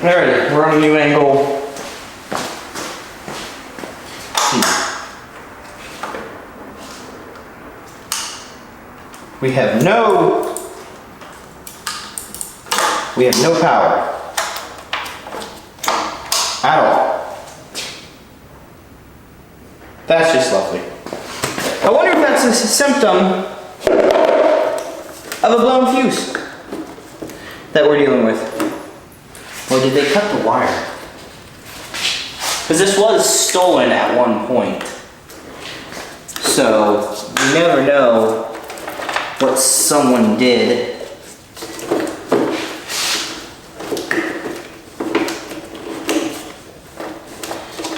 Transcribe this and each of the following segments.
Alright, we're on a new angle. We have no power at all. That's just lovely. I wonder if that's a symptom of a blown fuse that we're dealing with. Or did they cut the wire? Because this was stolen at one point. So you never know what someone did.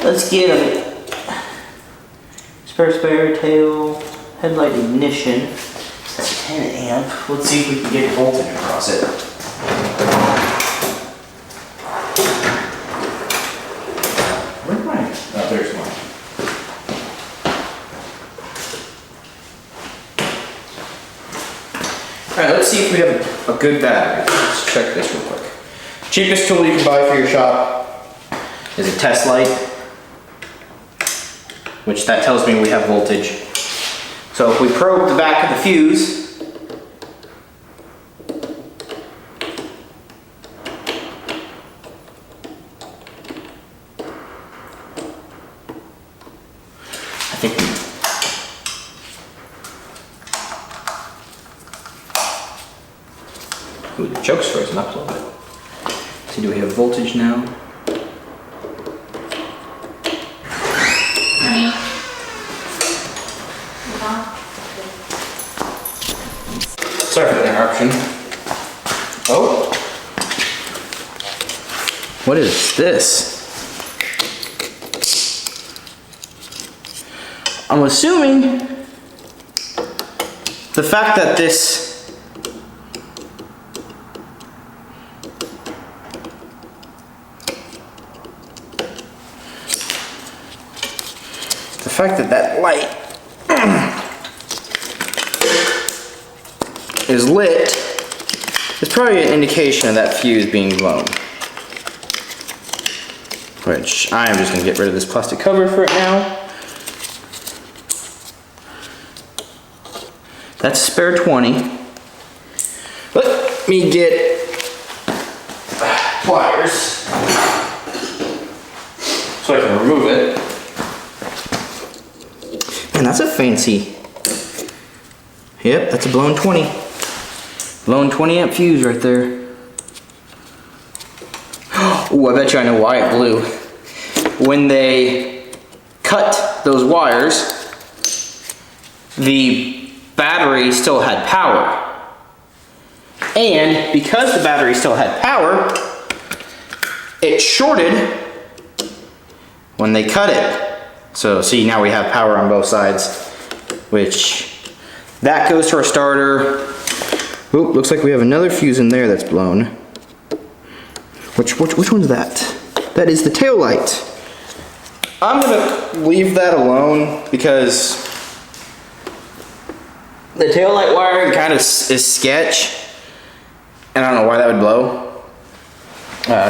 Let's get a spare tail, headlight ignition. That's a 10 amp. Let's see if we can get voltage across it. Where's mine? Oh, there's mine. Alright, let's see if we have a good battery. Let's check this real quick. Cheapest tool you can buy for your shop is a test light, which that tells me we have voltage. So if we probe the back of the fuse, I think ooh, the choke's frozen up a little bit. See, do we have voltage now? Sorry for the interruption. Oh. What is this? I'm assuming the fact that that light is lit is probably an indication of that fuse being blown. Which I am just going to get rid of this plastic cover for it now. That's a spare 20. Let me get pliers so I can remove it. Man, that's a fancy. Yep, that's a blown 20. Blown 20 amp fuse right there. Ooh, I bet you I know why it blew. When they cut those wires, the battery still had power. And because the battery still had power, it shorted when they cut it. So see, now we have power on both sides, which that goes to our starter. Oop, looks like we have another fuse in there that's blown. Which one's that? That is the tail light. I'm gonna leave that alone because the tail light wiring kind of is sketch, and I don't know why that would blow.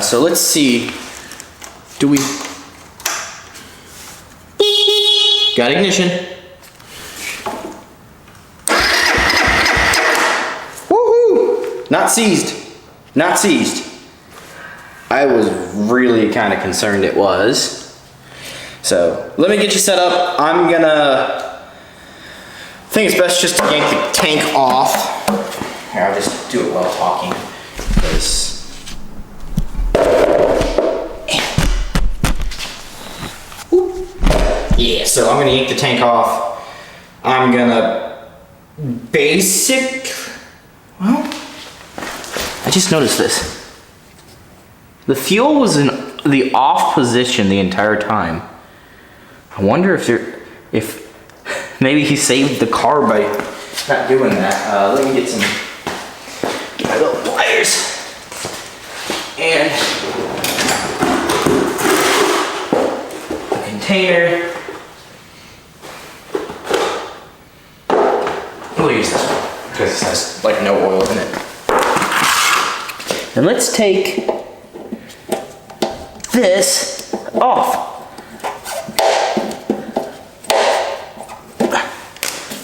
So let's see. Do we? Got ignition. Woohoo! Not seized. Not seized. I was really kind of concerned it was. So let me get you set up. I think it's best just to yank the tank off. Here, I'll just do it while talking. Because yeah, so I'm gonna yank the tank off. I'm gonna well, I just noticed this. The fuel was in the off position the entire time. I wonder if maybe he saved the car by not doing that. Let me get my little pliers. And a container. We'll use this one because it has like no oil in it. And let's take this off.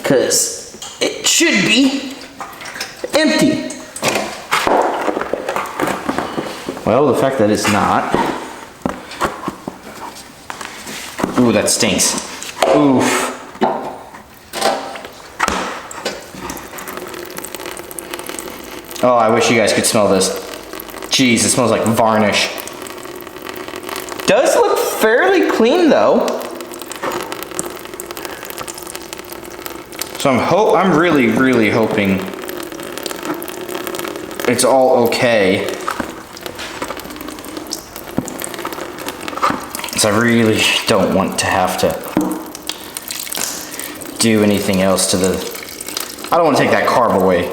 Because it should be empty. Well, the fact that it's not. Ooh, that stinks. Oof. Oh, I wish you guys could smell this. Jeez, it smells like varnish. Does look fairly clean though. So I'm really hoping it's all okay. So I really don't want to have to do anything else to the, I don't want to take that carb away.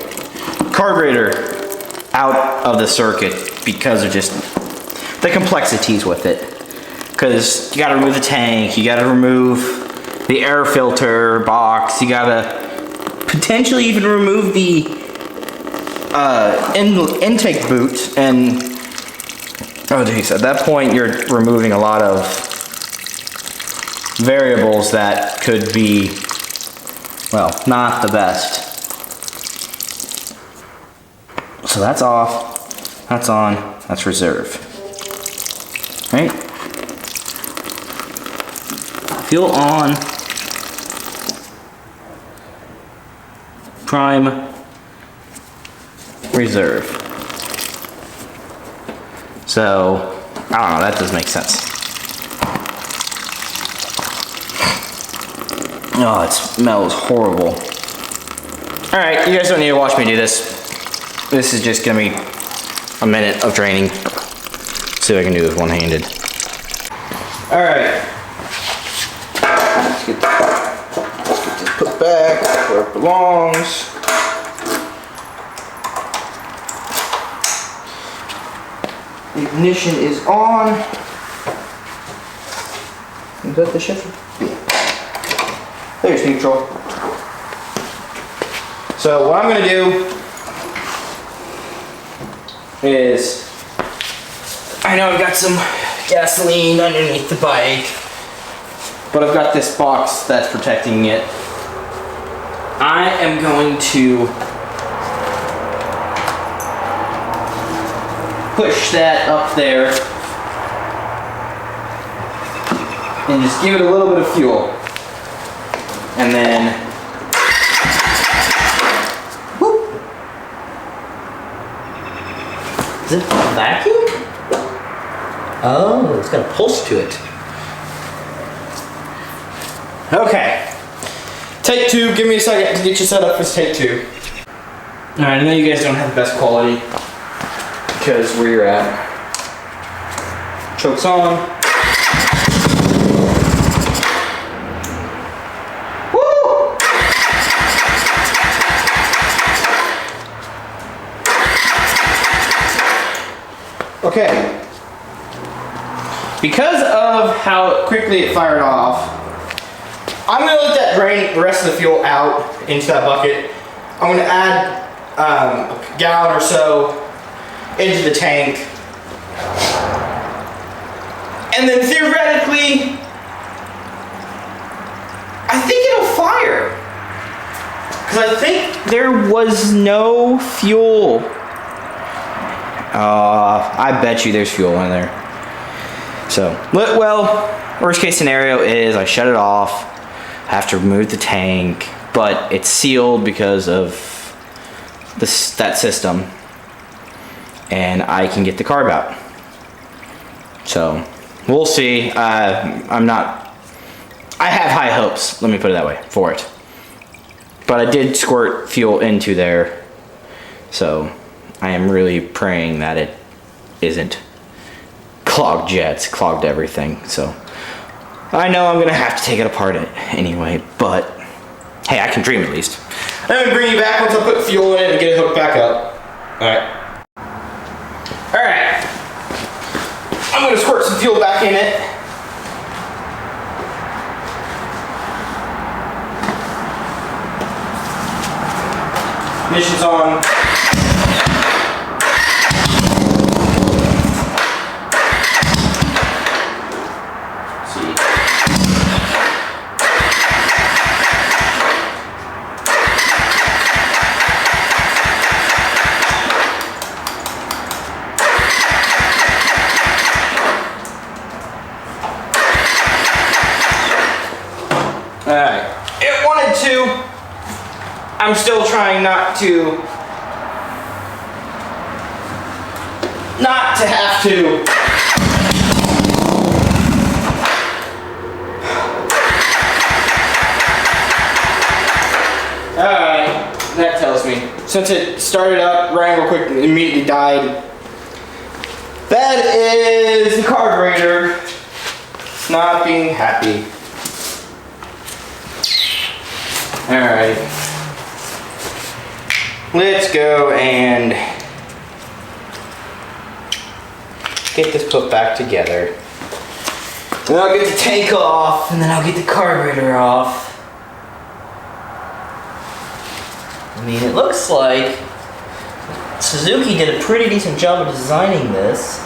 Carburetor out of the circuit because of just the complexities with it. Because you gotta remove the tank, you gotta remove the air filter box, you gotta potentially even remove the intake boot, and oh geez, at that point you're removing a lot of variables that could be, well, not the best. So that's off, that's on, that's reserve. Right? Fuel on. Prime. Reserve. So, I don't know, that does make sense. Oh, it smells horrible. Alright, you guys don't need to watch me do this. This is just gonna be a minute of training. See if I can do this one-handed. Alright. Let's get this put back where it belongs. The ignition is on. Is that the shifter? Yeah. There's neutral. So what I'm gonna do is, I know I've got some gasoline underneath the bike, but I've got this box that's protecting it. I am going to push that up there and just give it a little bit of fuel. And then is it a vacuum? Oh, it's got a pulse to it. Okay. Take two. Give me a second to get you set up for take two. Alright, I know you guys don't have the best quality because where you're at. Chokes on. Woo! Okay. Because of how quickly it fired off, I'm going to let that drain the rest of the fuel out into that bucket. I'm going to add a gallon or so into the tank. And then theoretically, I think it'll fire. Because I think there was no fuel. I bet you there's fuel in there. So, well, worst case scenario is I shut it off, have to remove the tank, but it's sealed because of that system, and I can get the carb out. So, we'll see. I have high hopes, let me put it that way, for it. But I did squirt fuel into there, so I am really praying that it isn't clogged jets, clogged everything. So I know I'm gonna have to take it apart anyway, but hey, I can dream at least. I'm gonna bring you back once I put fuel in it and get it hooked back up. Alright, I'm gonna squirt some fuel back in it. Ignition's on. I'm still trying not to have to alright, that tells me. Since it started up, ran real quick, and immediately died. That is the carburetor. It's not being happy. Alright. Let's go and get this put back together. Then I'll get the tank off, and then I'll get the carburetor off. I mean, it looks like Suzuki did a pretty decent job of designing this.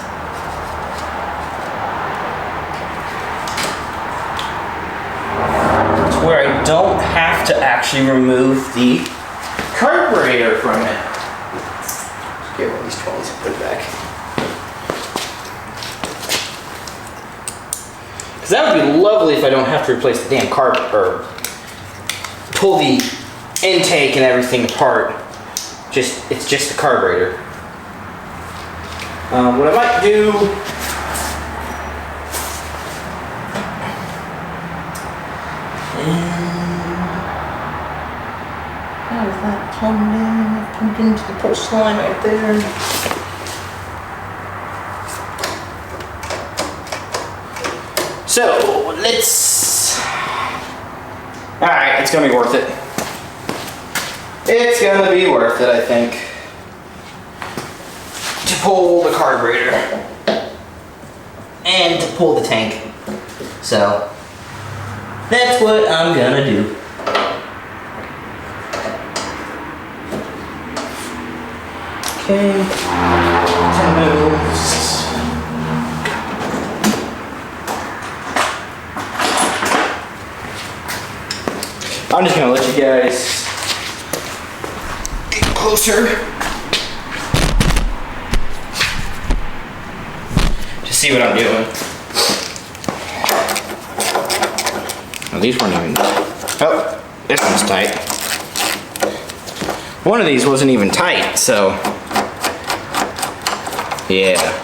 To where I don't have to actually remove the carburetor from it. Let's get one of these trolleys and put it back. Because that would be lovely if I don't have to replace the damn or pull the intake and everything apart. It's just the carburetor. What I might do, how is that plumbed in? Plumbed into the pulse line right there. So let's. All right, it's gonna be worth it. It's gonna be worth it, I think, to pull the carburetor and to pull the tank. So that's what I'm gonna do. Okay, 10 mils. I'm just gonna let you guys closer to see what I'm doing. Well, these weren't even. Oh, this one's tight. One of these wasn't even tight, so yeah.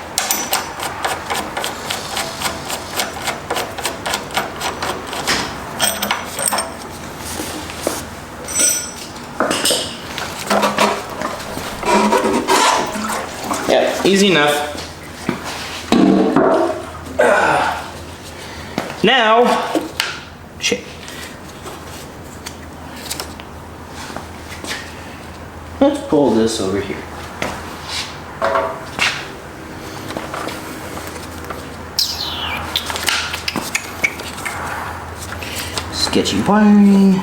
Easy enough. Now, shit. Let's pull this over here. Sketchy wiring.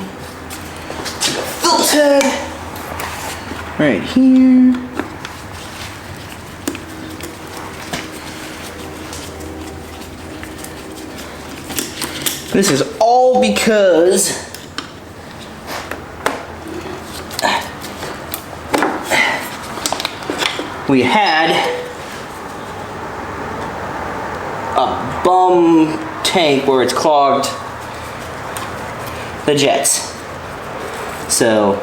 Phillips head right here. This is all because we had a bum tank where it's clogged the jets. So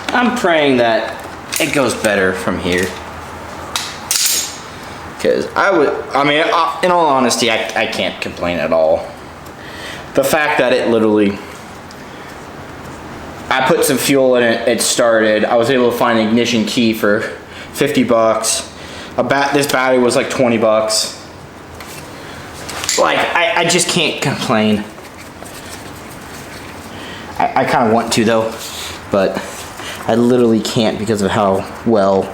I'm praying that it goes better from here. Because in all honesty, I can't complain at all. The fact that it literally, I put some fuel in it, it started. I was able to find an ignition key for 50 bucks. This battery was like 20 bucks. Like, I just can't complain. I kind of want to though, but I literally can't because of how well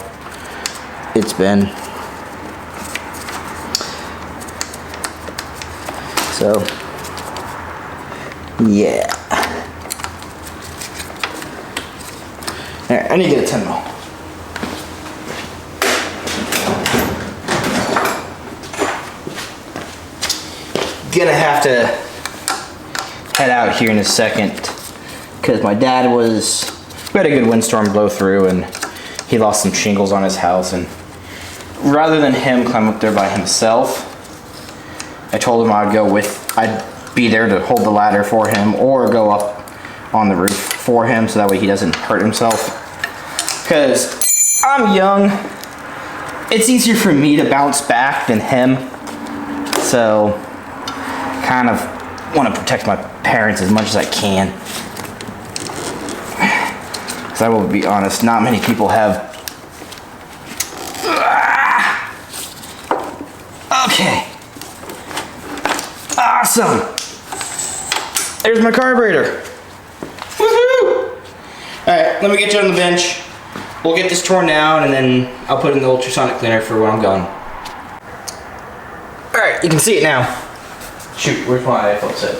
it's been. So, yeah. Alright, I need to get a 10 mil. Gonna have to head out here in a second because my dad we had a good windstorm blow through and he lost some shingles on his house, and rather than him climb up there by himself, I told him I'd be there to hold the ladder for him or go up on the roof for him so that way he doesn't hurt himself. Because I'm young, it's easier for me to bounce back than him. So, kind of want to protect my parents as much as I can. Because I will be honest, not many people have. Okay. Awesome. There's my carburetor. Woohoo! Alright, let me get you on the bench. We'll get this torn down and then I'll put in the ultrasonic cleaner for when I'm gone. Alright, you can see it now. Shoot, where's my iPhone set?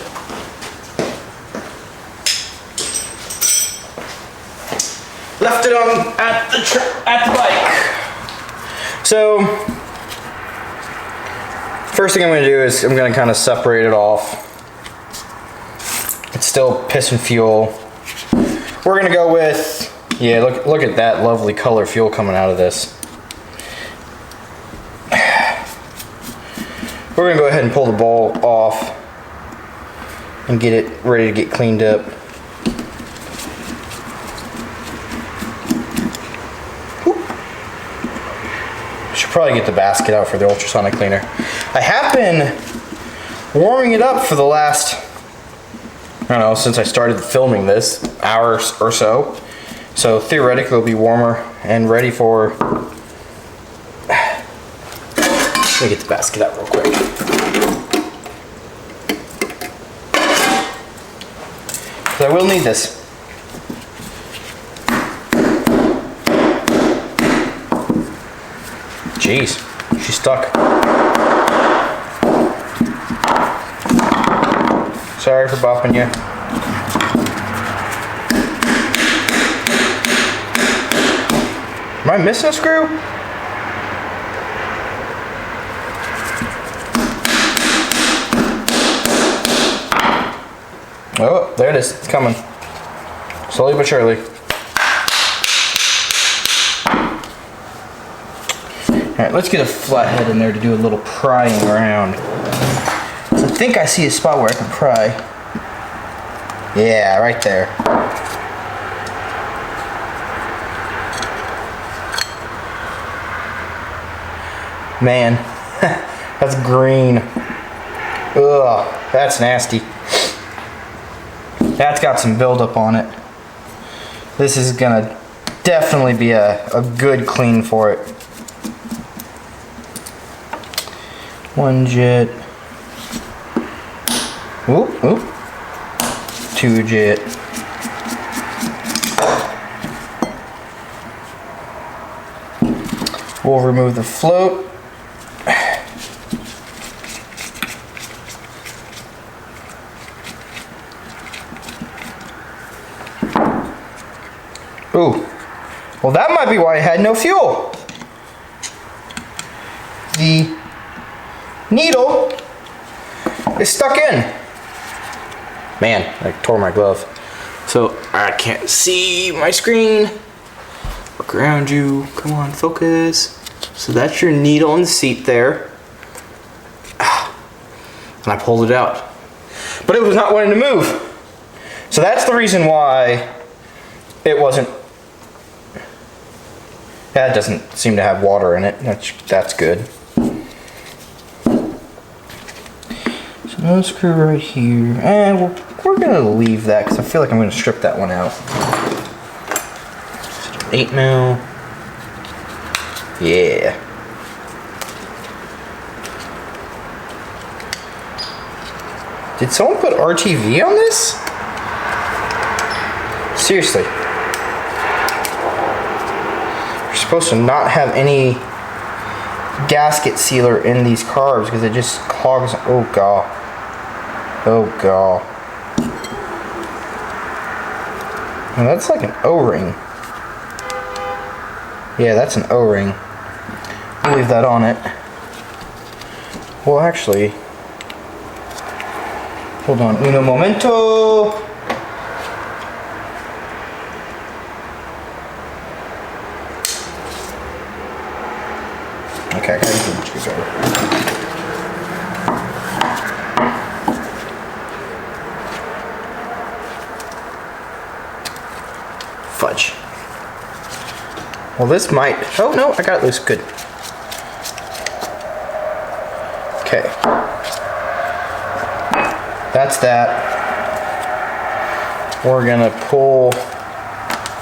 Left it on at the bike. So, first thing I'm going to do is I'm going to kind of separate it off. It's still piston fuel. We're going to go with, yeah, look at that lovely color fuel coming out of this. We're going to go ahead and pull the bowl off and get it ready to get cleaned up. Should probably get the basket out for the ultrasonic cleaner. I have been warming it up for the last, I don't know, since I started filming this, hour or so. So theoretically it'll be warmer and ready for, let me get the basket out real quick. I will need this. Jeez, she's stuck. Sorry for bopping you. Am I missing a screw? Oh, there it is. It's coming. Slowly but surely. Alright, let's get a flathead in there to do a little prying around. So I think I see a spot where I can pry. Yeah, right there. Man, that's green. Ugh, that's nasty. That's got some buildup on it. This is gonna definitely be a good clean for it. One jet. Oop, oop. Two jet. We'll remove the float. Ooh, well that might be why I had no fuel. The needle is stuck in. Man, I tore my glove. So I can't see my screen. Look around you, come on, focus. So that's your needle in the seat there. And I pulled it out. But it was not wanting to move. So that's the reason why it wasn't. That doesn't seem to have water in it. That's good. So no screw right here. And we're gonna leave that because I feel like I'm gonna strip that one out. 8 mil. Yeah. Did someone put RTV on this? Seriously. You're supposed to not have any gasket sealer in these carbs because it just clogs. Oh god. Oh god. Now that's like an O-ring. Yeah, that's an O-ring. I'll leave that on it. Well, actually, hold on. Uno momento. Okay, I gotta use the screwdriver. fudge. Well, this might, oh no, I got it loose, good. Okay. That's that. We're gonna pull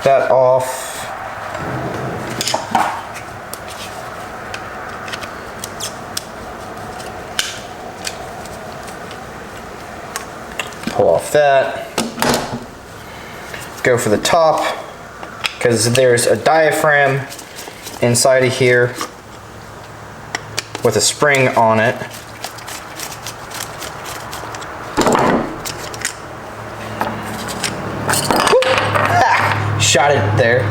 that off. Pull off that. Go for the top, because there's a diaphragm inside of here with a spring on it. Shot it there.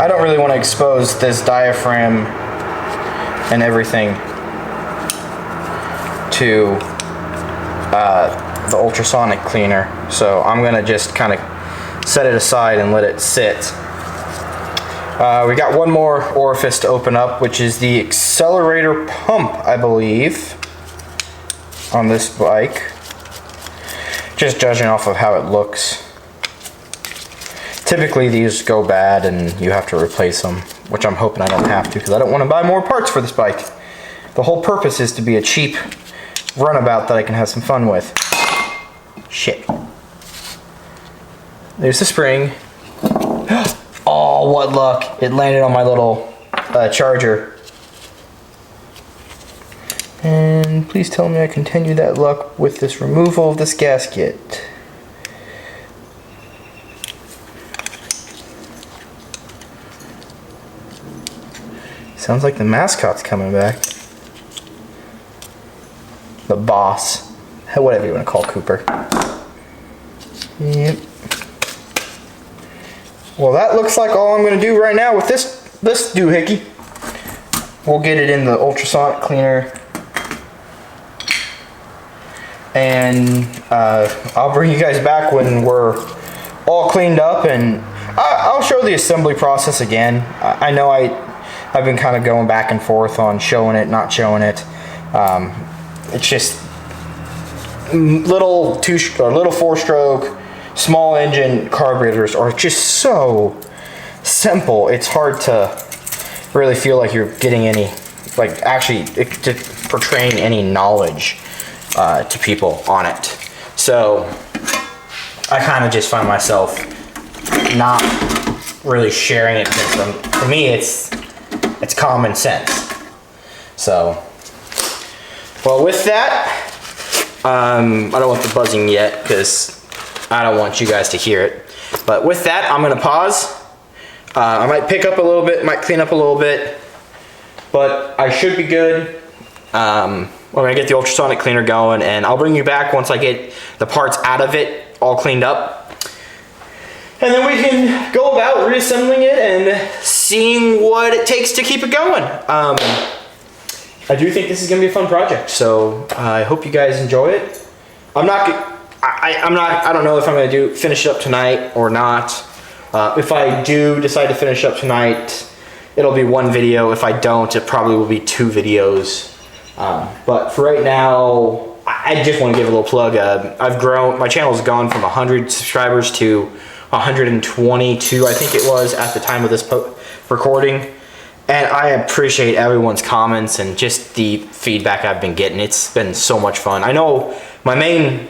I don't really want to expose this diaphragm and everything to the ultrasonic cleaner, so I'm gonna just kind of set it aside and let it sit. We got one more orifice to open up, which is the accelerator pump, I believe, on this bike. Just judging off of how it looks. Typically these go bad and you have to replace them, which I'm hoping I don't have to, because I don't want to buy more parts for this bike. The whole purpose is to be a cheap runabout that I can have some fun with. Shit. There's the spring. Oh, what luck. It landed on my little charger. And please tell me I continue that luck with this removal of this gasket. Sounds like the mascot's coming back. The boss. Whatever you want to call Cooper. Yep. Well, that looks like all I'm going to do right now with this doohickey. We'll get it in the ultrasonic cleaner. And I'll bring you guys back when we're all cleaned up, and I'll show the assembly process again. I know I've been kind of going back and forth on showing it, not showing it. It's just little 4-stroke, small engine carburetors are just so simple. It's hard to really feel like you're getting any, like actually portraying any knowledge to people on it. So I kind of just find myself not really sharing it, because for me it's common sense. So, well, with that, I don't want the buzzing yet because I don't want you guys to hear it. But with that, I'm gonna pause. I might pick up a little bit, might clean up a little bit, but I should be good. We're gonna get the ultrasonic cleaner going, and I'll bring you back once I get the parts out of it all cleaned up. And then we can go about reassembling it and seeing what it takes to keep it going. I do think this is gonna be a fun project, so I hope you guys enjoy it. I don't know if I'm gonna finish it up tonight or not. If I do decide to finish up tonight, it'll be one video. If I don't, it probably will be 2 videos. But for right now, I just want to give a little plug. I've grown, my channel's gone from 100 subscribers to 122, I think it was, at the time of this recording. And I appreciate everyone's comments and just the feedback I've been getting. It's been so much fun. I know the main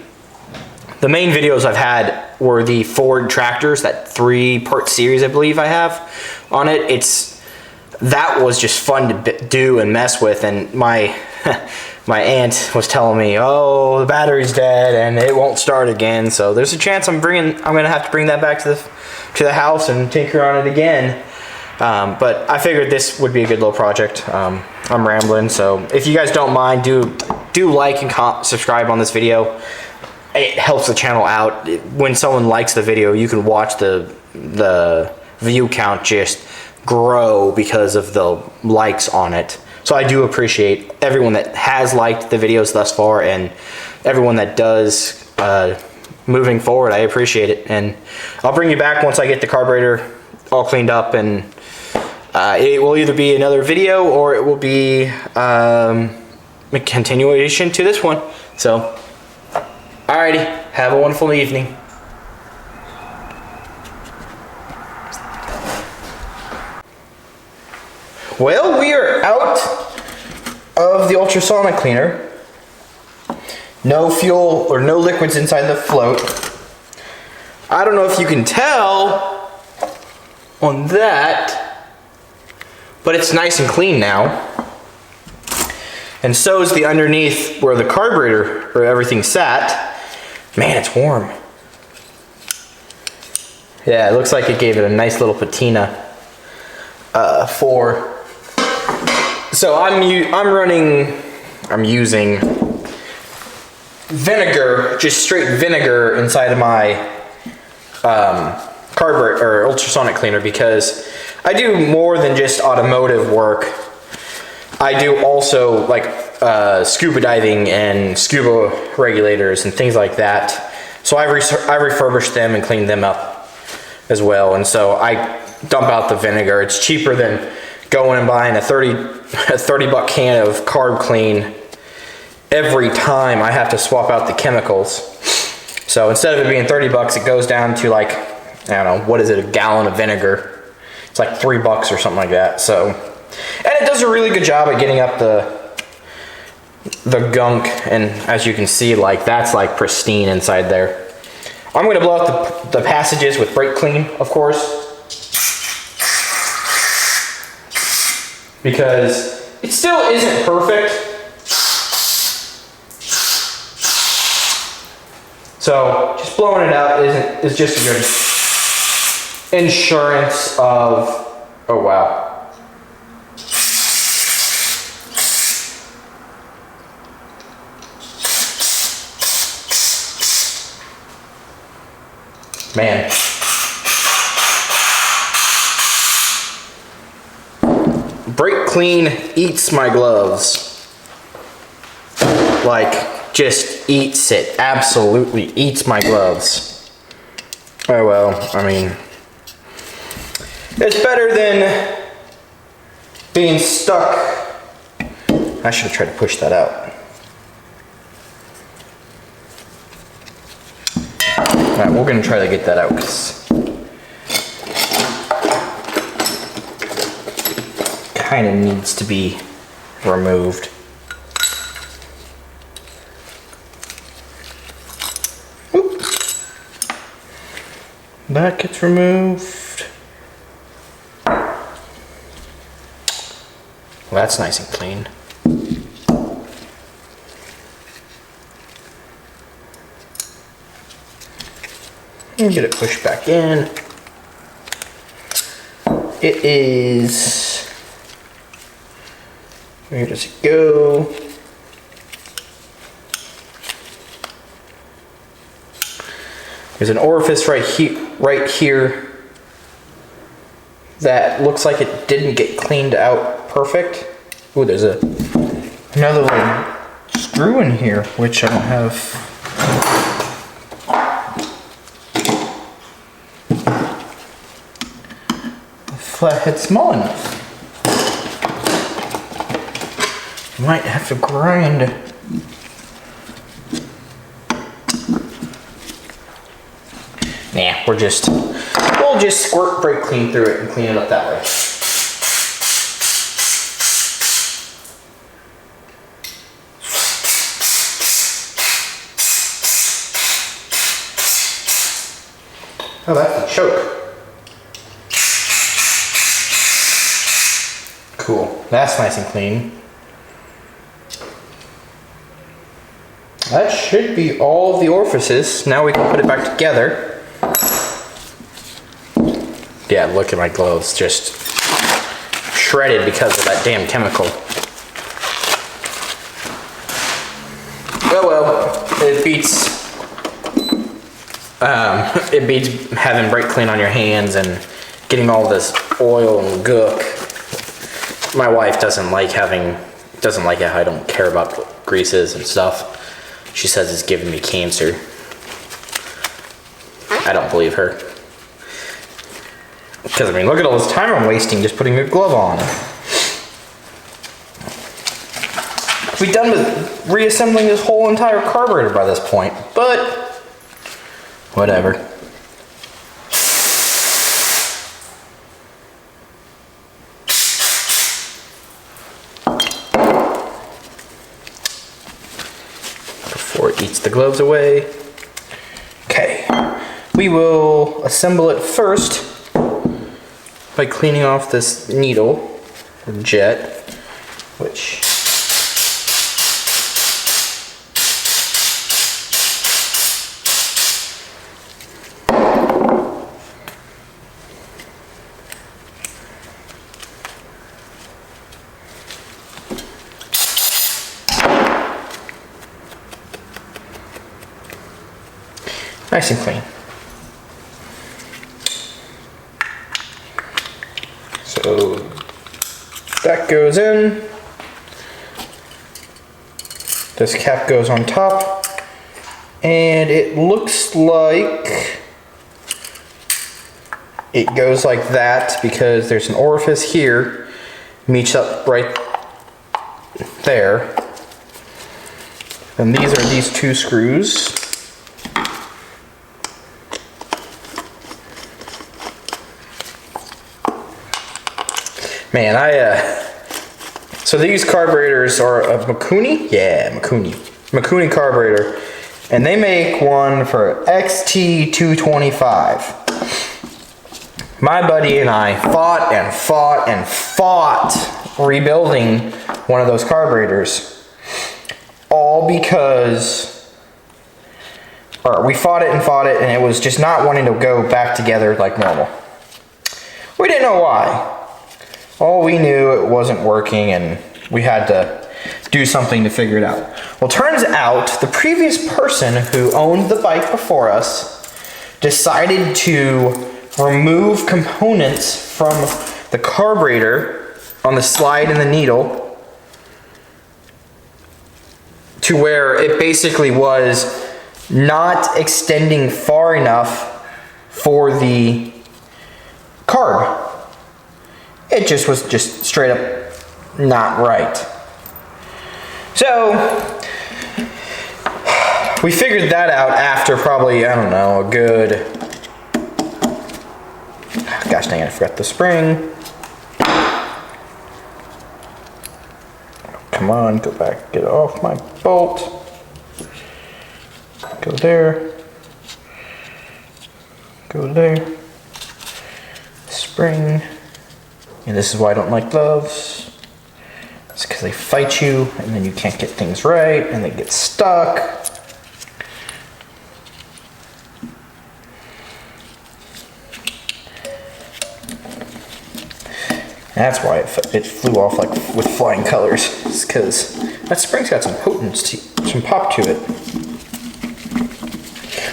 videos I've had were the Ford tractors, that 3-part series I believe I have on it. That was just fun to do and mess with, and my my aunt was telling me, oh, the battery's dead and it won't start again, so there's a chance I'm gonna have to bring that back to the house and tinker on it again. But I figured this would be a good little project. I'm rambling, so if you guys don't mind, do like and subscribe on this video. It helps the channel out. When someone likes the video, you can watch the view count just grow because of the likes on it. So I do appreciate everyone that has liked the videos thus far, and everyone that does moving forward. I appreciate it, and I'll bring you back once I get the carburetor all cleaned up, and it will either be another video or it will be a continuation to this one. So alrighty, have a wonderful evening. Well, we are out of the ultrasonic cleaner. No fuel or no liquids inside the float. I don't know if you can tell on that, but it's nice and clean now. And so is the underneath where the carburetor or everything sat. Man, it's warm. Yeah, it looks like it gave it a nice little patina. So I'm using vinegar, just straight vinegar inside of my carburetor or ultrasonic cleaner, because I do more than just automotive work. I do also like scuba diving and scuba regulators and things like that. So I refurbish them and clean them up as well. And so I dump out the vinegar. It's cheaper than going and buying a 30 buck can of carb clean every time I have to swap out the chemicals. So instead of it being 30 bucks, it goes down to like, I don't know, what is it, a gallon of vinegar. It's like $3 or something like that. So, and it does a really good job at getting up the gunk, and as you can see, like that's like pristine inside there. I'm gonna blow out the passages with brake clean, of course, because it still isn't perfect. So just blowing it out is just a good insurance of, oh wow. Man. Brake clean eats my gloves. Like, just eats it. Absolutely eats my gloves. Oh well, I mean, it's better than being stuck. I should have tried to push that out. Alright, we're going to try to get that out because it kind of needs to be removed. Oop. That gets removed. Well, that's nice and clean. And get it pushed back in. It is, where does it go? There's an orifice right here that looks like it didn't get cleaned out perfect. Ooh, there's another little screw in here, which I don't have. Flathead small enough. Might have to grind. Nah, we'll just squirt brake clean through it and clean it up that way. Oh, that's a choke. Cool, that's nice and clean. That should be all of the orifices. Now we can put it back together. Yeah, look at my gloves, just shredded because of that damn chemical. Oh well, it beats having brake clean on your hands and getting all this oil and gook. My wife doesn't like how I don't care about greases and stuff. She says it's giving me cancer. I don't believe her. Because I mean, look at all this time I'm wasting just putting a glove on. We'd be done with reassembling this whole entire carburetor by this point, but whatever. eats the gloves away. Okay, we will assemble it first by cleaning off this needle, or jet, which nice and clean. So that goes in. This cap goes on top. And it looks like it goes like that because there's an orifice here. Meets up right there. And these are these two screws. Man, so these carburetors are a Mikuni? Yeah, Mikuni carburetor. And they make one for XT225. My buddy and I fought rebuilding one of those carburetors. All because, we fought it, and it was just not wanting to go back together like normal. We didn't know why. All we knew, it wasn't working, and we had to do something to figure it out. Well, turns out the previous person who owned the bike before us decided to remove components from the carburetor on the slide and the needle to where it basically was not extending far enough for the carb. It just was straight up not right. So we figured that out after probably, I don't know, a good, gosh dang it, I forgot the spring. Come on, go back, get off my bolt. Go there. Go there. Spring. And this is why I don't like gloves. It's because they fight you, and then you can't get things right, and they get stuck. That's why it flew off like with flying colors. It's because that spring's got some potency, some pop to it.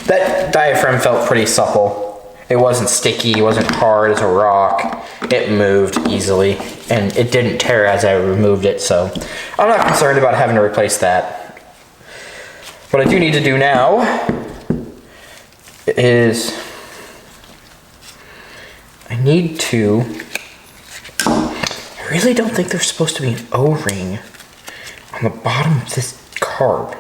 That diaphragm felt pretty supple. It wasn't sticky, it wasn't hard as a rock. It moved easily, and it didn't tear as I removed it, so I'm not concerned about having to replace that. What I do need to do now is I really don't think there's supposed to be an O-ring on the bottom of this carb.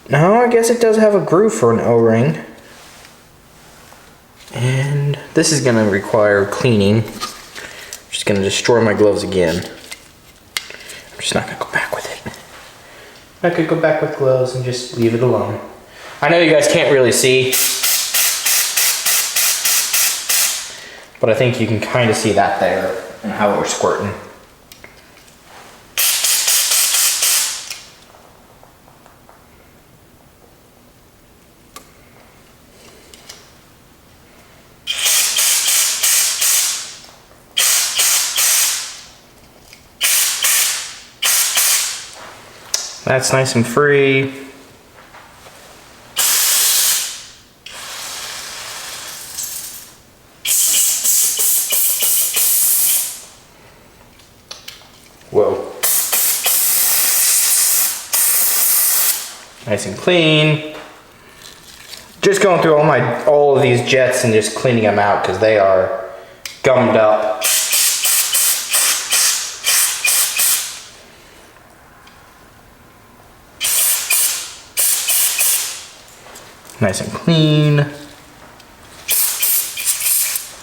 No, I guess it does have a groove for an O-ring. And this is going to require cleaning. I'm just going to destroy my gloves again. I'm just not going to go back with it. I could go back with gloves and just leave it alone. I know you guys can't really see, but I think you can kind of see that there and how it was squirting. That's nice and free. Whoa. Nice and clean. Just going through all of these jets and just cleaning them out because they are gummed up. Nice and clean.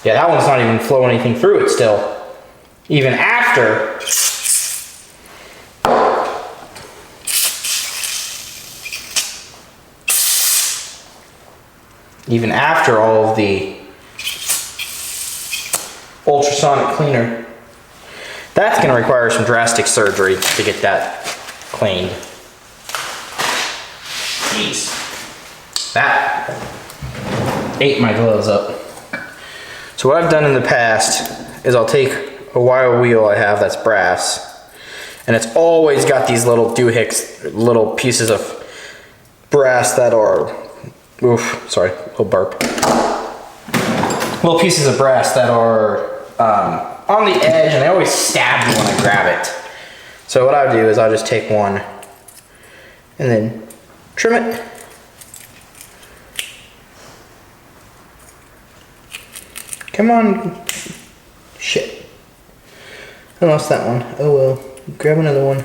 Yeah, that one's not even flowing anything through it still. Even after even after all of the ultrasonic cleaner. That's going to require some drastic surgery to get that cleaned. Jeez. That ate my gloves up. So what I've done in the past is I'll take a wire wheel I have that's brass, and it's always got these little doohicks, little pieces of brass that are, oof, sorry, little burp. Little pieces of brass that are on the edge, and they always stab me when I grab it. So what I do is I just take one and then trim it. Come on. Shit. I lost that one. Oh well. Grab another one.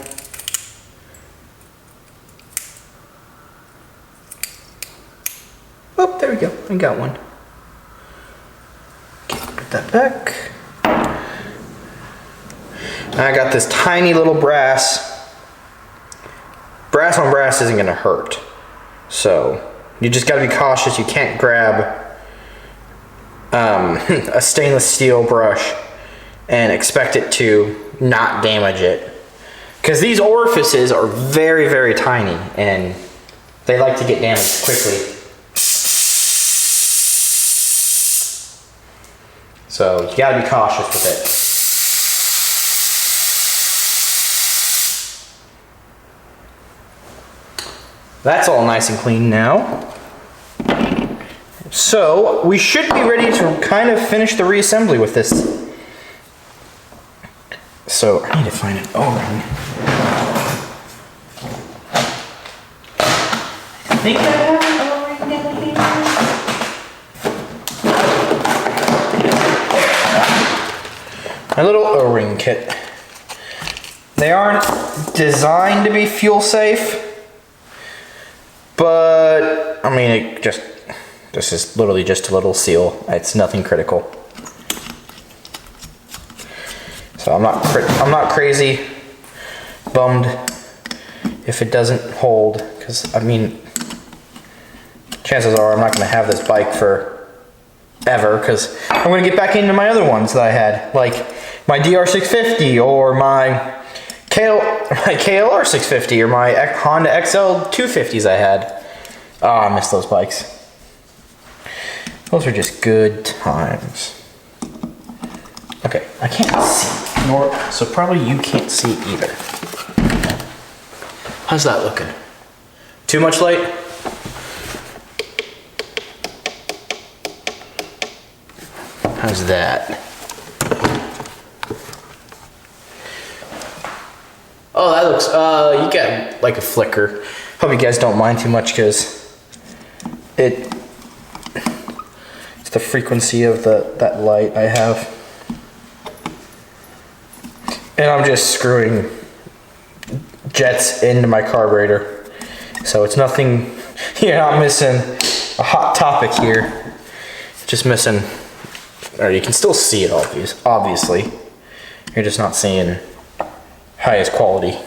Oh, there we go. I got one. Okay, put that back. Now I got this tiny little brass. Brass on brass isn't going to hurt. So you just got to be cautious. You can't grab a stainless steel brush and expect it to not damage it. Because these orifices are very, very tiny and they like to get damaged quickly. So you gotta be cautious with it. That's all nice and clean now. So we should be ready to kind of finish the reassembly with this. So I need to find an O-ring. I think I have an O-ring down here. My little O-ring kit. They aren't designed to be fuel safe, but I mean, this is literally just a little seal. It's nothing critical. So I'm not crazy bummed if it doesn't hold, because I mean, chances are I'm not going to have this bike for ever, because I'm going to get back into my other ones that I had, like my DR650 or my KLR 650 or my Honda XL 250s I had. Oh, I miss those bikes. Those are just good times. Okay, I can't see, so probably you can't see either. How's that looking? Too much light? How's that? Oh, that looks, you got like a flicker. Hope you guys don't mind too much, because it's the frequency of that light I have. And I'm just screwing jets into my carburetor. So it's nothing, you're not missing a hot topic here. Just missing, or you can still see it obviously. You're just not seeing highest quality.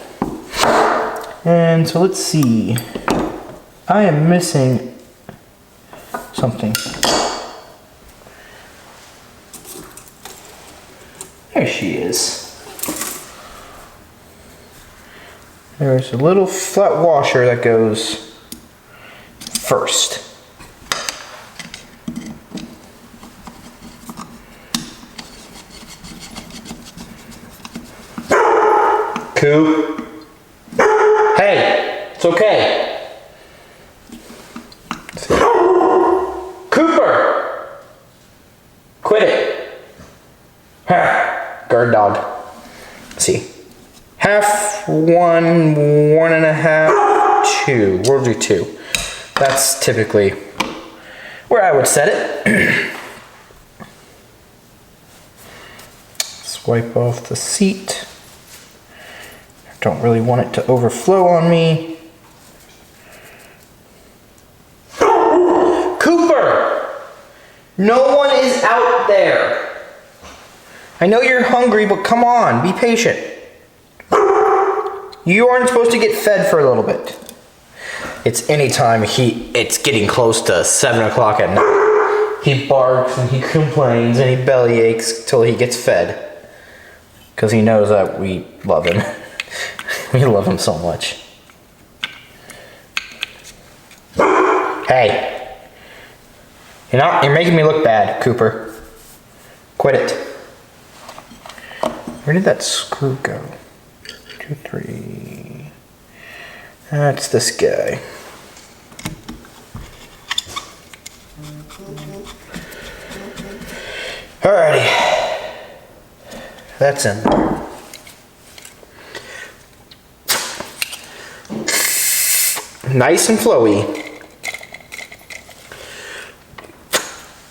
And so let's see. I am missing something. There she is. There's a little flat washer that goes first. Coop. Hey, it's okay. Cooper. Quit it. Guard dog. Let's see. Half, 1, 1.5, 2. We'll do 2. That's typically where I would set it. Let's wipe off the seat. Don't really want it to overflow on me. Cooper! No one is out there. I know you're hungry, but come on, be patient. You aren't supposed to get fed for a little bit. it's anytime it's getting close to 7 o'clock at night. He barks and he complains and he belly aches till he gets fed. Because he knows that we love him. We love him so much. Hey. You're making me look bad, Cooper. Quit it. Where did that screw go? 2, 3. That's this guy. Alrighty. That's in there. Nice and flowy.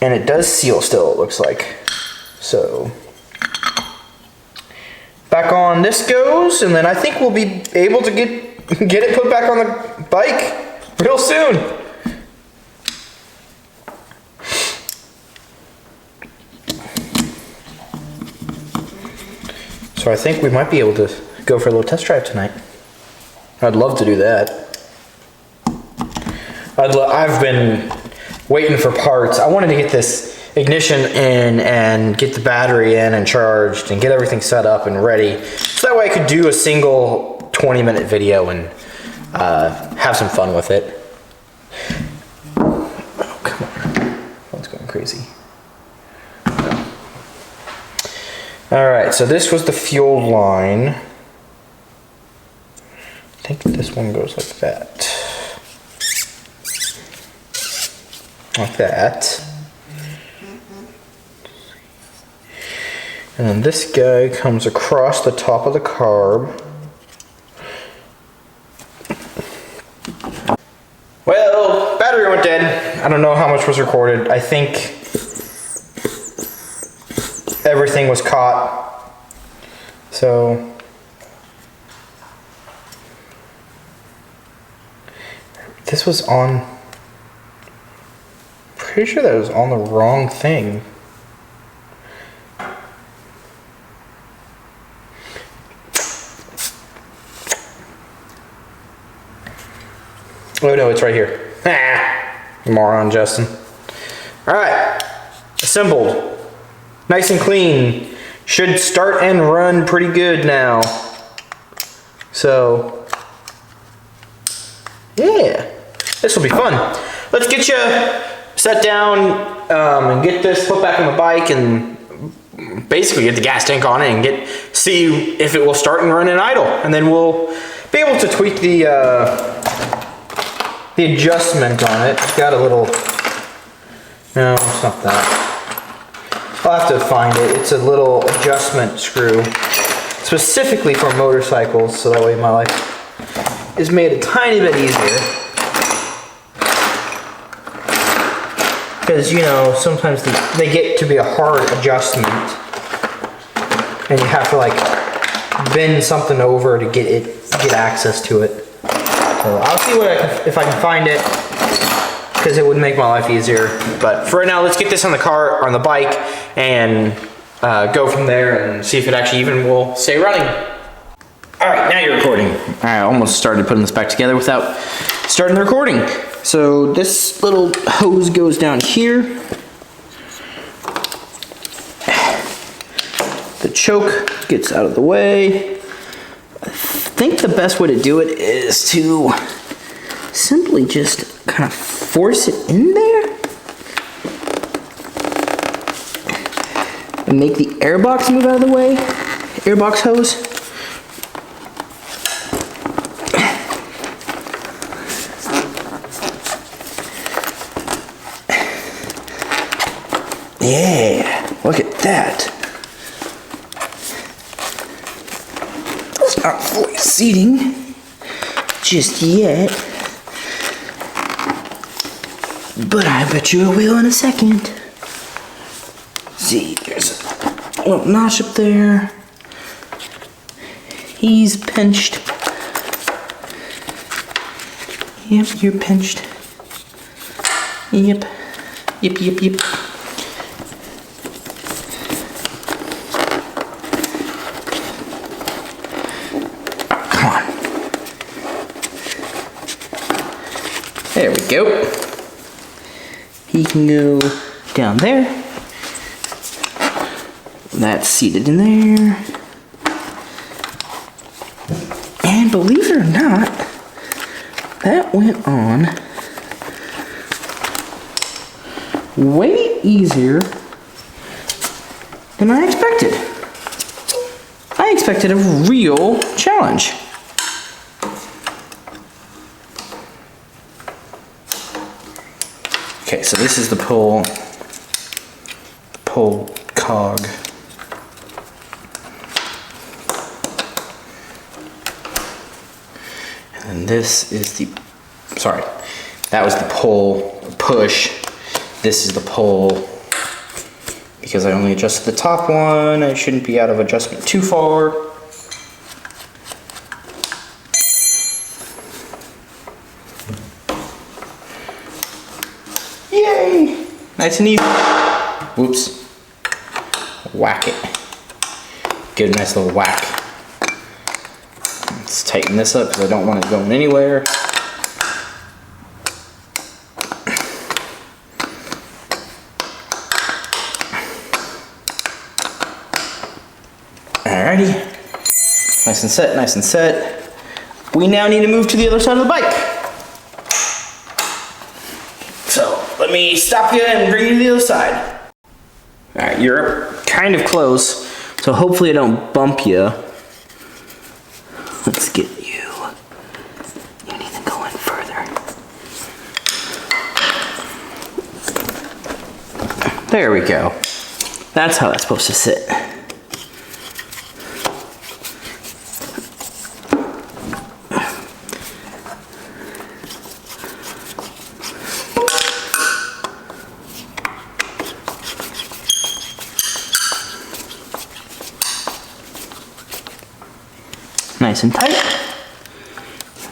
And it does seal still, it looks like. So, back on this goes, and then I think we'll be able to get it put back on the bike real soon. So I think we might be able to go for a little test drive tonight. I'd love to do that. I've been waiting for parts. I wanted to get this ignition in and get the battery in and charged and get everything set up and ready. So that way I could do a single 20-minute video and have some fun with it. Oh, come on. Phone's going crazy. Alright, so this was the fuel line. I think this one goes like that. Like that. And then this guy comes across the top of the carb. Well, battery went dead. I don't know how much was recorded. I think everything was caught. So this was on, pretty sure that was on the wrong thing. Oh no, it's right here. Moron, Justin. Alright, assembled. Nice and clean. Should start and run pretty good now. So, yeah, this will be fun. Let's get you set down and get this put back on the bike and basically get the gas tank on it and see if it will start and run in idle. And then we'll be able to tweak the adjustment on it. It's got a little, no, it's not that. I'll have to find it. It's a little adjustment screw specifically for motorcycles, so that way my life is made a tiny bit easier. Because, you know, sometimes they get to be a hard adjustment and you have to like bend something over to get access to it. So I'll see if I can find it, because it would make my life easier. But for right now, let's get this on the bike, and go from there and see if it actually even will stay running. All right, now you're recording. I almost started putting this back together without starting the recording. So this little hose goes down here. The choke gets out of the way. I think the best way to do it is to simply just kind of force it in there and make the airbox move out of the way. Airbox hose. Yeah, look at that. It's not fully seating just yet, but I bet you it will in a second. See, there's a little notch up there. He's pinched. Yep, you're pinched. Yep. Yep, yep, yep. we go. He can go down there. That's seated in there. And believe it or not, that went on way easier than I expected. I expected a real challenge. Okay, so this is the pull cog. And this is the, sorry, that was the push. This is the pull. Because I only adjusted the top one, I shouldn't be out of adjustment too far. Yay! Nice and even. Whoops. Whack it. Give it a nice little whack. Let's tighten this up because I don't want it going anywhere. Alrighty. Nice and set, nice and set. We now need to move to the other side of the bike. So, let me stop you and bring you to the other side. Alright, you're kind of close, so hopefully I don't bump you. Let's get you. You need to go in further. There we go. That's how that's supposed to sit. Nice and tight.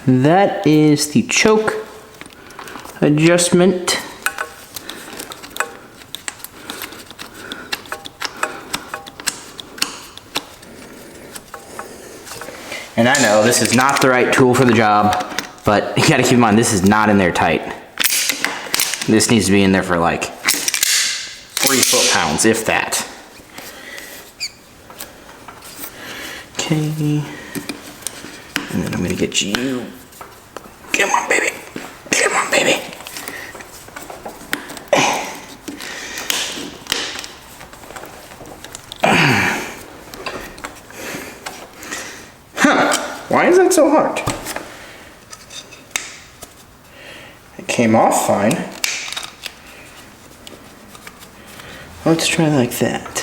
That is the choke adjustment. And I know this is not the right tool for the job, but you gotta keep in mind this is not in there tight. This needs to be in there for like 3 foot-pounds, if that. Okay. And then I'm gonna get you. Come on, baby. Come on, baby. Huh. Why is that so hard? It came off fine. Let's try like that.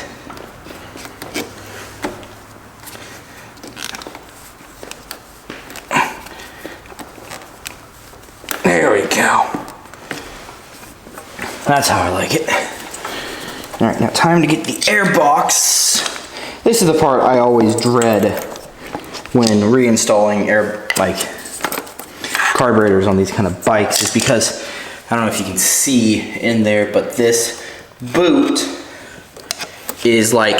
There we go. That's how I like it. Alright, now time to get the air box. This is the part I always dread when reinstalling carburetors on these kind of bikes, is because, I don't know if you can see in there, but this boot is like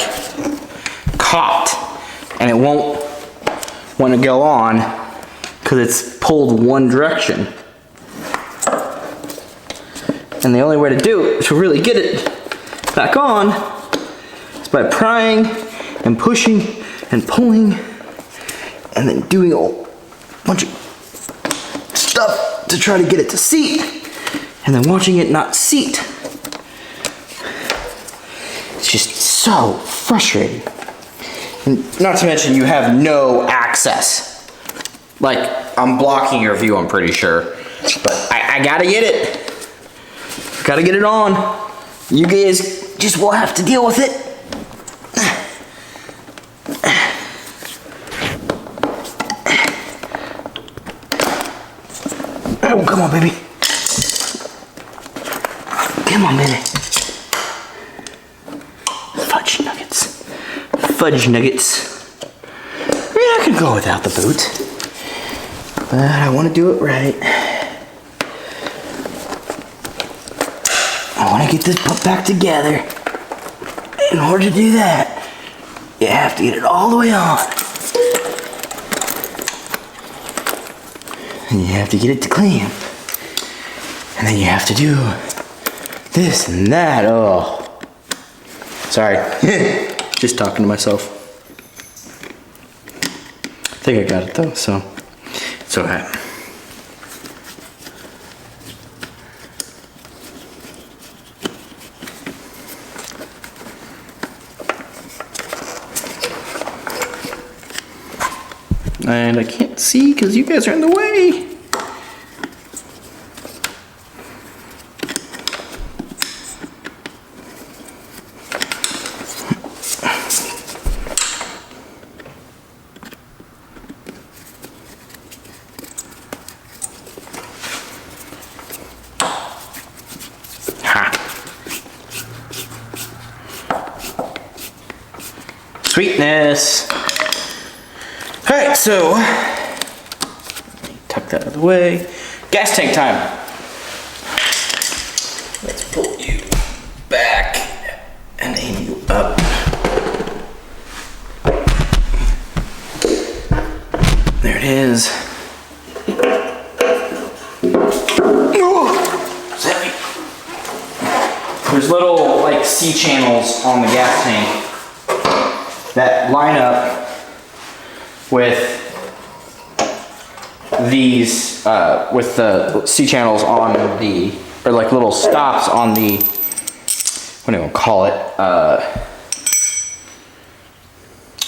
caught and it won't want to go on because it's pulled one direction. And the only way to do it, to really get it back on, is by prying and pushing and pulling and then doing a bunch of stuff to try to get it to seat, and then watching it not seat. It's just so frustrating. And not to mention you have no access. Like, I'm blocking your view, I'm pretty sure. But I gotta get it. Gotta get it on. You guys just will have to deal with it. Oh, come on, baby. Come on, baby. Fudge nuggets. Fudge nuggets. Yeah, I can go without the boot. But I want to do it right. I want to get this put back together. In order to do that, you have to get it all the way on. And you have to get it to clamp. And then you have to do this and that. Oh. Sorry. Just talking to myself. I think I got it though, so it's okay. And I can't see because you guys are in the way. Sweetness. All right, so tuck that out of the way. Gas tank time. Let's pull you back and aim you up. There it is. Oh, it's heavy. There's little like C channels on the gas tank that line up with these, with the C channels on the, or like little stops on the, what do you want to call it?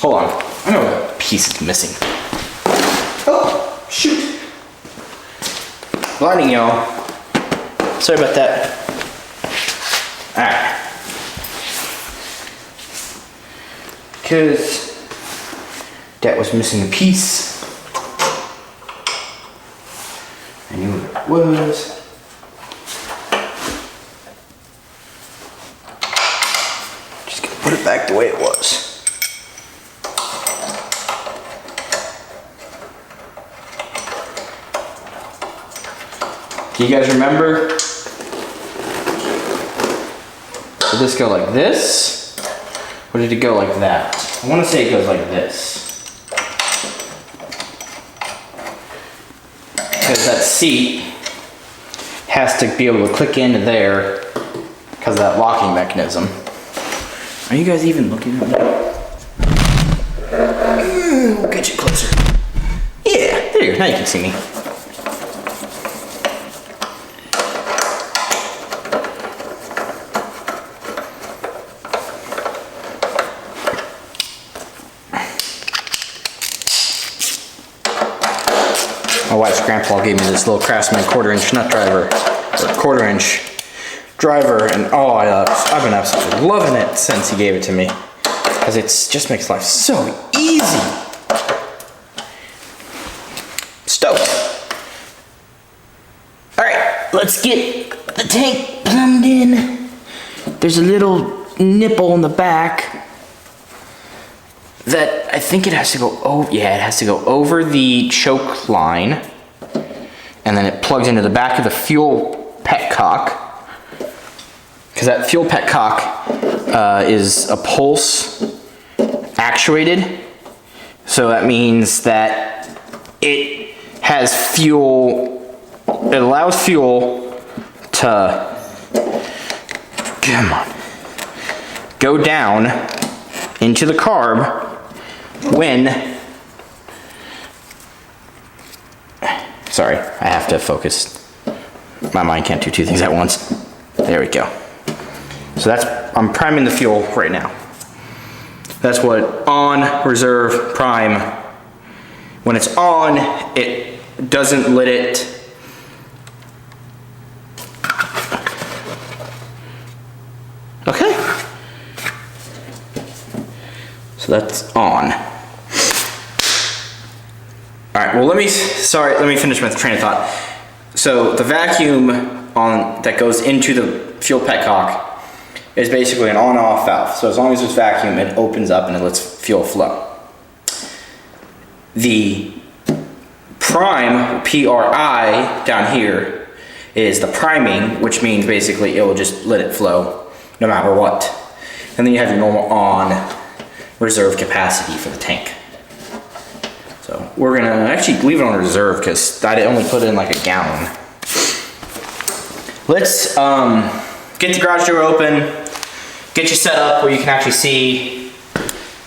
Hold on, I know what piece is missing. Oh, shoot. Blinding y'all. Sorry about that. All right. Because that was missing a piece. I knew what it was. Just gonna put it back the way it was. Do you guys remember? Did this go like this? Or did it go like that? I want to say it goes like this. Because that seat has to be able to click into there because of that locking mechanism. Are you guys even looking at that? We'll get you closer. Yeah, there you go. Now you can see me. My wife's grandpa gave me this little Craftsman 1/4" nut driver, or 1/4" driver, and oh, I've been absolutely loving it since he gave it to me, because it just makes life so easy. Stoked. All right, let's get the tank plumbed in. There's a little nipple in the back that I think it has to go over, yeah, it has to go over the choke line, and then it plugs into the back of the fuel petcock, because that fuel petcock is a pulse actuated, so that means that it has fuel, it allows fuel to, come on, go down into the carb when, sorry, I have to focus. My mind can't do two things at once. There we go. So that's, I'm priming the fuel right now. That's what on, reserve, prime. When it's on, it doesn't let it okay. So that's on. All right, well let me finish my train of thought. So the vacuum that goes into the fuel petcock is basically an on-off valve. So as long as there's vacuum, it opens up and it lets fuel flow. The prime, P-R-I, down here, is the priming, which means basically it will just let it flow no matter what. And then you have your normal on reserve capacity for the tank. So we're gonna actually leave it on reserve because I only put in like a gallon. let's get the garage door open, get you set up where you can actually see,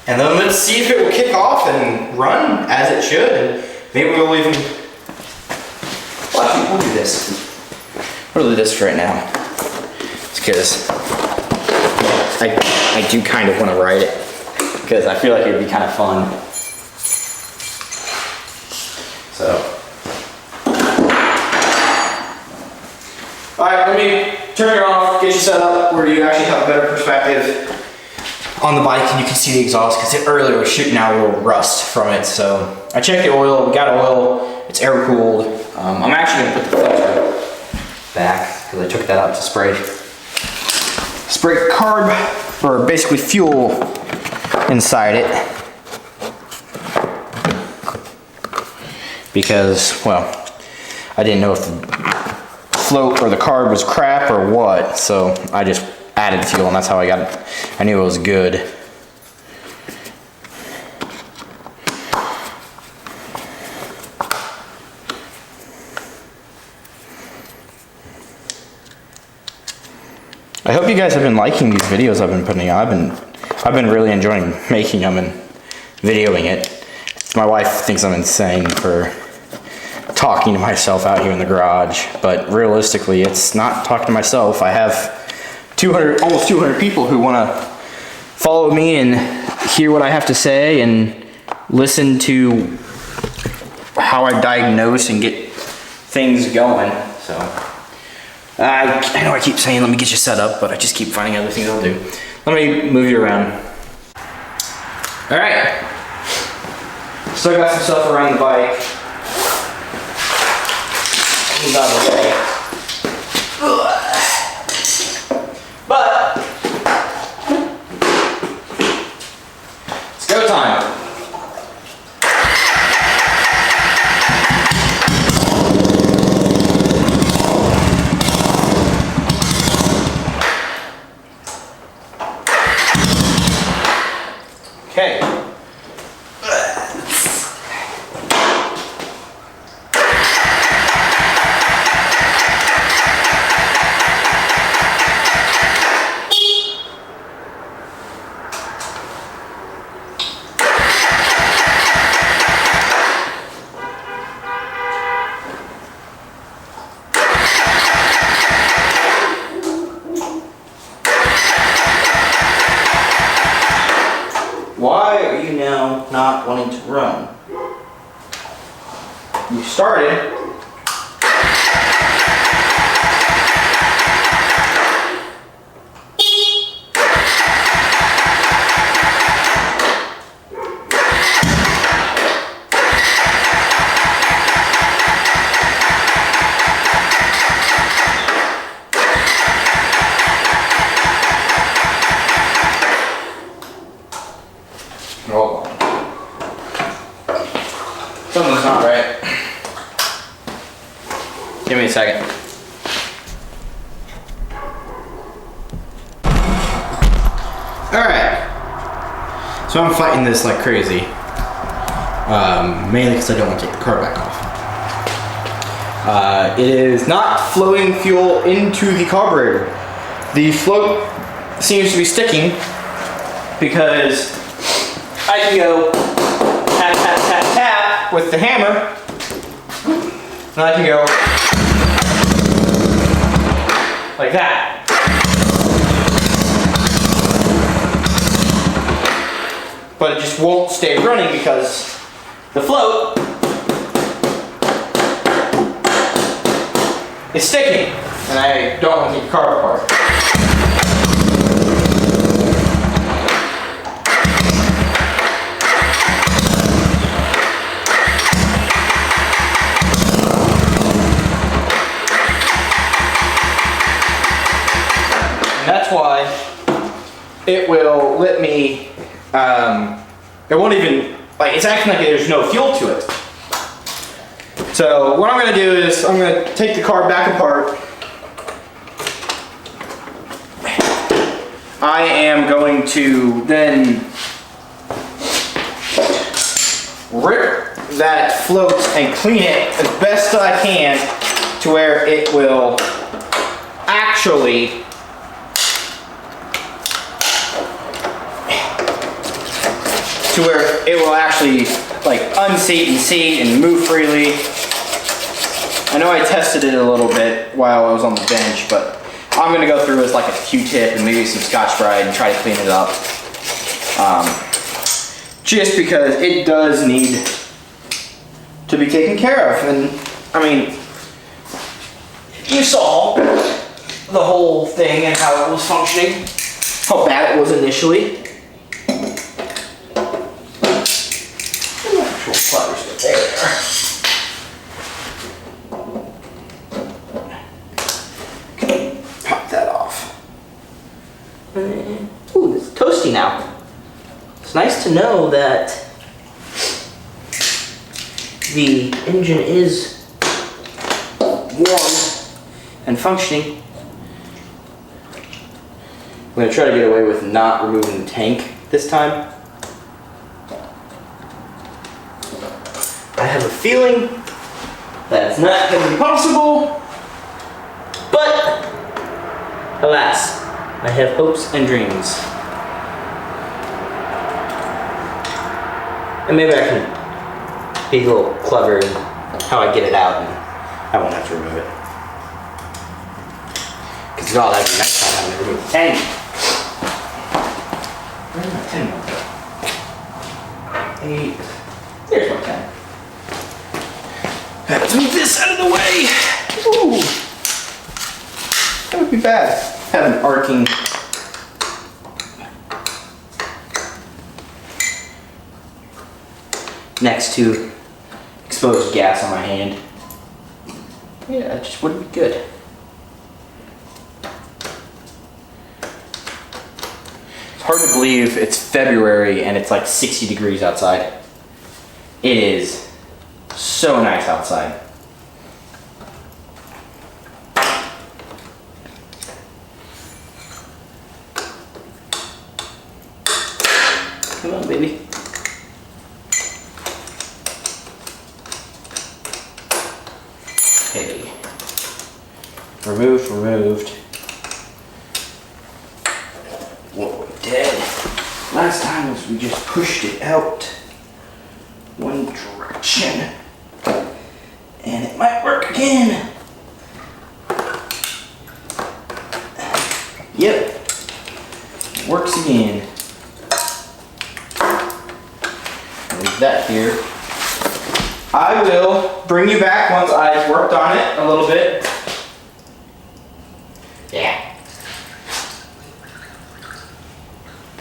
and then let's see if it will kick off and run as it should, and maybe we'll even, well, actually, we'll do this. We'll do this right now. It's because I do kind of want to ride it, because I feel like it would be kind of fun. So, all right, let me turn it off, get you set up where you actually have a better perspective on the bike and you can see the exhaust, because it earlier was shooting out a little rust from it. So I checked the oil, we got oil, it's air cooled. I'm actually gonna put the filter back because I took that out to spray carb, or basically fuel inside it. Because, well, I didn't know if the float or the carb was crap or what, so I just added fuel, and that's how I got it. I knew it was good. I hope you guys have been liking these videos I've been putting out. I've been really enjoying making them and videoing it. My wife thinks I'm insane for talking to myself out here in the garage, but realistically it's not talking to myself. I have almost 200 people who want to follow me and hear what I have to say and listen to how I diagnose and get things going. So I know I keep saying let me get you set up, but I just keep finding other things I'll do. Let me move you around. All right, still got some stuff around the bike. Move out of the way. But it's go time. Okay. Why are you now not wanting to run? You started. Hold on. Something's not right. Give me a second. Alright. So I'm fighting this like crazy. Mainly because I don't want to take the car back off. It is not flowing fuel into the carburetor. The float seems to be sticking because I can go tap, tap, tap, tap with the hammer, and I can go like that. But it just won't stay running because the float is sticking, and I don't want to take the car apart. That's why it will let me, it won't even, like, it's acting like there's no fuel to it. So what I'm going to do is I'm going to take the car back apart. I am going to then rip that float and clean it as best I can to where it will actually to where it will actually like unseat and seat and move freely. I know I tested it a little bit while I was on the bench, but I'm gonna go through with like a Q-tip and maybe some Scotch-Brite and try to clean it up. Just because it does need to be taken care of. And I mean, you saw the whole thing and how it was functioning, how bad it was initially. The actual slider's good. There they are. Okay, pop that off. Ooh, it's toasty now. It's nice to know that the engine is warm and functioning. I'm going to try to get away with not removing the tank this time. I have a feeling that it's not going to be possible, but alas, I have hopes and dreams. And maybe I can be a little clever in how I get it out, and I won't have to remove it. Because God, that'd be nice time having to remove the tank. Where's my 10 1? 8. Here's my 10. Let's move this out of the way. Ooh. That would be bad. Have an arcing. Next to exposed gas on my hand. Yeah, it just wouldn't be good. It's hard to believe it's February and it's like 60 degrees outside. It is so nice outside. Come on, baby. Okay. Removed. What we did last time was we just pushed it out one direction. And it might work again. Yep. It works again. Leave that here. I will bring you back once I've worked on it a little bit. Yeah.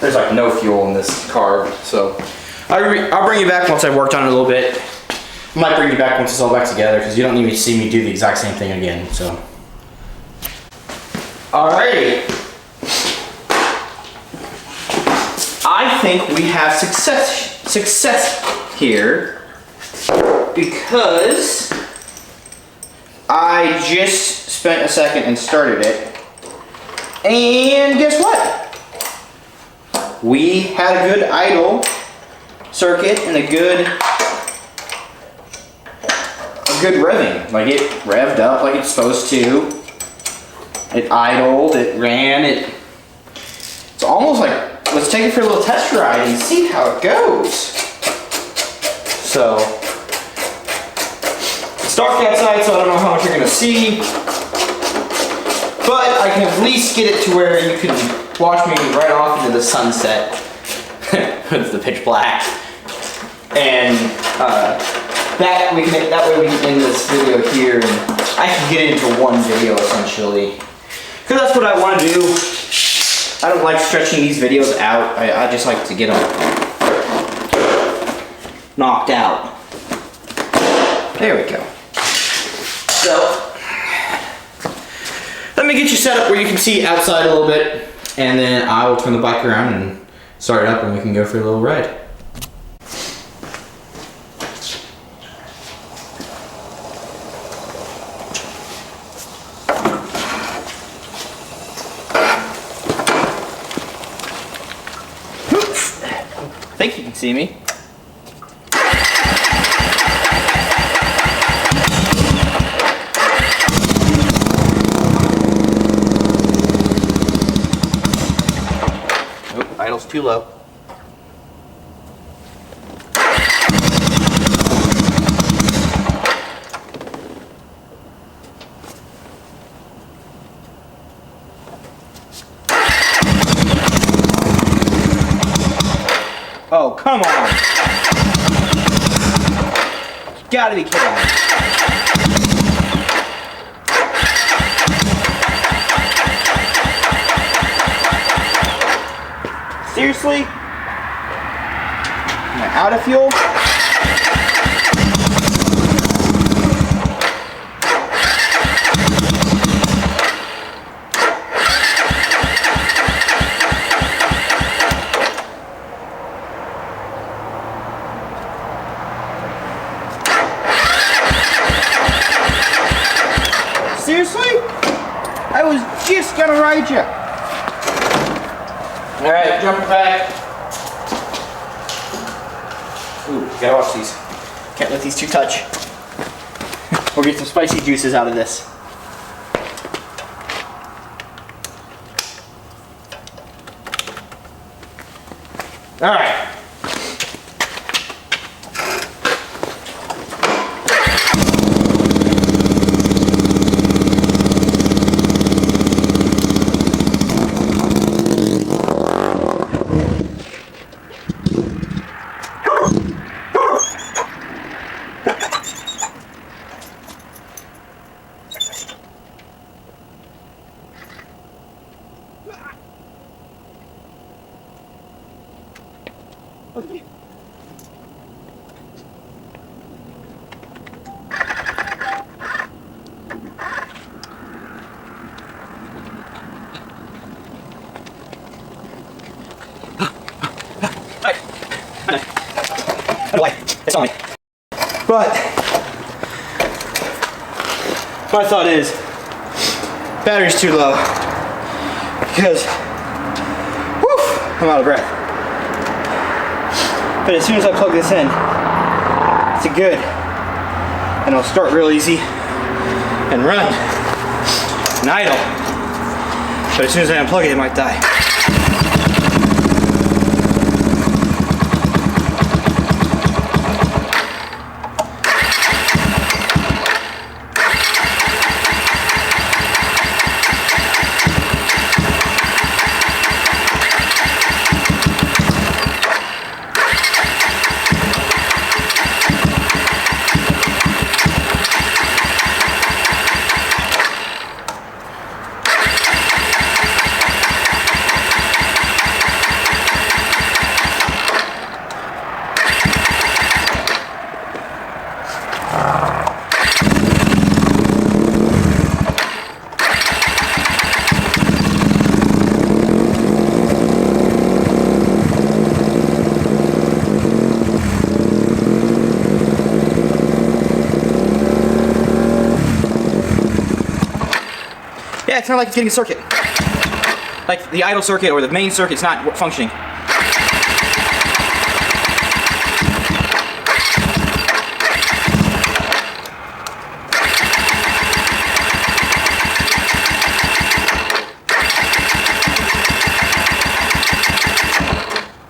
There's like no fuel in this carb, so I'll bring you back once I've worked on it a little bit. I might bring you back once it's all back together because you don't need to see me do the exact same thing again, so. Alrighty. I think we have success here. Because I just spent a second and started it, and guess what? We had a good idle circuit and a good revving. Like it revved up like it's supposed to. It idled, it ran, it's almost like, let's take it for a little test ride and see how it goes. So, it's dark outside, so I don't know how much you're gonna see, but I can at least get it to where you can watch me right off into the sunset with the pitch black, and that way we can end this video here, and I can get into one video essentially, because that's what I want to do. I don't like stretching these videos out. I just like to get them knocked out. There we go. So, let me get you set up where you can see outside a little bit, and then I will turn the bike around and start it up and we can go for a little ride. I think you can see me. Idle's too low. Oh, come on. You gotta be kidding me. Seriously? Am I out of fuel? Seriously? I was just gonna ride you. Alright, jumping back. Ooh, you gotta watch these. Can't let these two touch. We'll get some spicy juices out of this. Alright. Okay. It's on me. But my thought is battery's too low because I'm out of breath. But as soon as I plug this in, it's good, and it'll start real easy and run and idle. But as soon as I unplug it, it might die. Yeah, it's kind of like it's getting a circuit. Like the idle circuit or the main circuit's not functioning.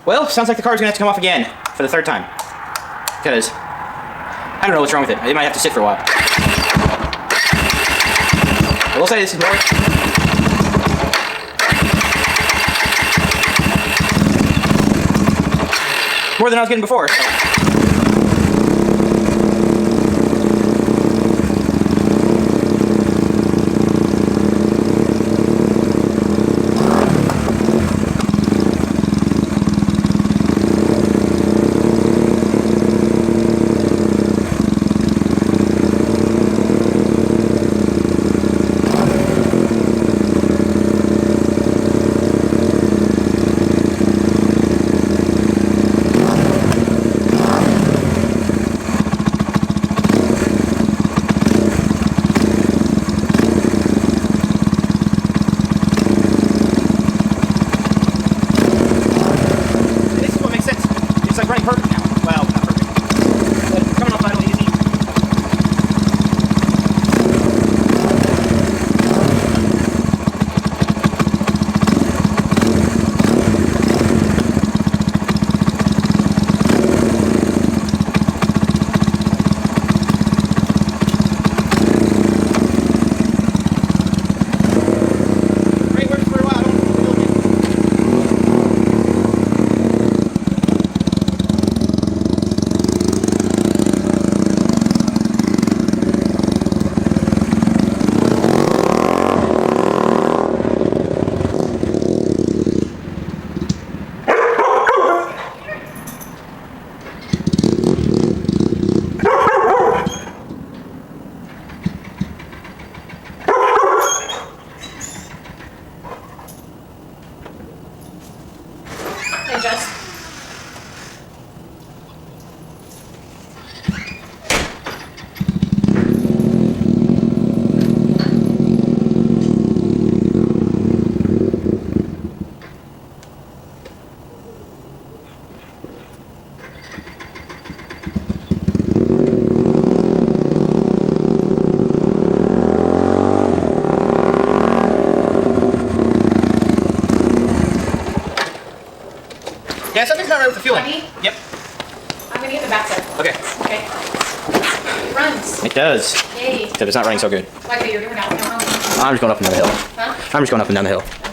Well, sounds like the car's gonna have to come off again for the third time. Because I don't know what's wrong with it. It might have to sit for a while. I will say this is more than I was getting before. So. adjust. Yeah, something's not right with the fueling. Ready? Yep. I'm gonna get the bathtub. Okay. Okay. It runs. It does. Yay. Except it's not running so good. Like you're doing out. I'm just going up and down the hill. Huh? I'm just going up and down the hill.